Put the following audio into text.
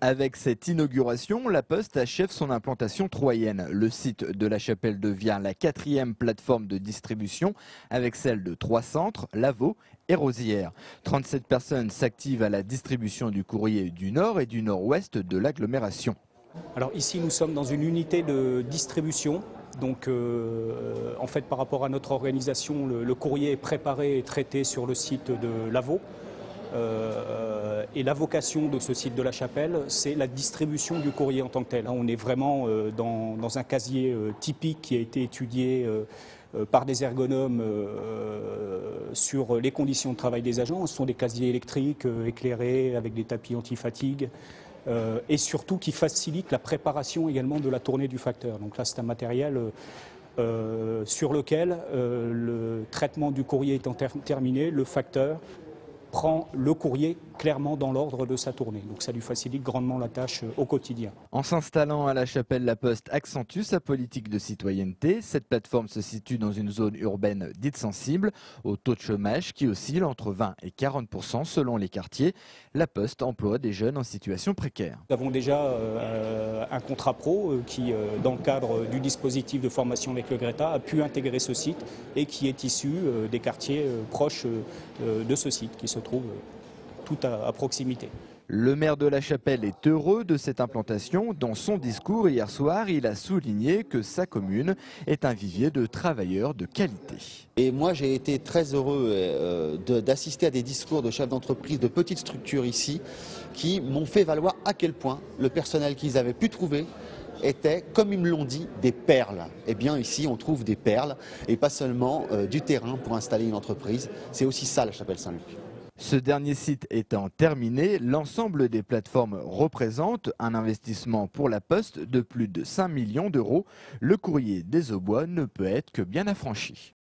Avec cette inauguration, La Poste achève son implantation troyenne. Le site de La Chapelle devient la 4e plateforme de distribution avec celle de 3 centres, Lavaux et Rosières. 37 personnes s'activent à la distribution du courrier du nord et du nord-ouest de l'agglomération. Alors ici nous sommes dans une unité de distribution. Donc en fait par rapport à notre organisation, le courrier est préparé et traité sur le site de Lavaux. Et la vocation de ce site de La Chapelle, c'est la distribution du courrier en tant que tel. On est vraiment dans un casier typique qui a été étudié par des ergonomes sur les conditions de travail des agents. Ce sont des casiers électriques éclairés avec des tapis anti-fatigue et surtout qui facilitent la préparation également de la tournée du facteur. Donc là, c'est un matériel sur lequel le traitement du courrier étant terminé, le facteur prend le courrier clairement dans l'ordre de sa tournée. Donc ça lui facilite grandement la tâche au quotidien. En s'installant à La Chapelle, La Poste accentue sa politique de citoyenneté. Cette plateforme se situe dans une zone urbaine dite sensible, au taux de chômage qui oscille entre 20 et 40% selon les quartiers. La Poste emploie des jeunes en situation précaire. Nous avons déjà un contrat pro qui, dans le cadre du dispositif de formation avec le Greta, a pu intégrer ce site et qui est issu des quartiers proches de ce site qui se trouve tout à proximité. Le maire de La Chapelle est heureux de cette implantation. Dans son discours hier soir, il a souligné que sa commune est un vivier de travailleurs de qualité. Et moi, j'ai été très heureux d'assister à des discours de chefs d'entreprise de petites structures ici qui m'ont fait valoir à quel point le personnel qu'ils avaient pu trouver était, comme ils me l'ont dit, des perles. Eh bien ici, on trouve des perles et pas seulement du terrain pour installer une entreprise. C'est aussi ça, La Chapelle-Saint-Luc. Ce dernier site étant terminé, l'ensemble des plateformes représente un investissement pour La Poste de plus de 5 millions d'euros. Le courrier des Aubois ne peut être que bien affranchi.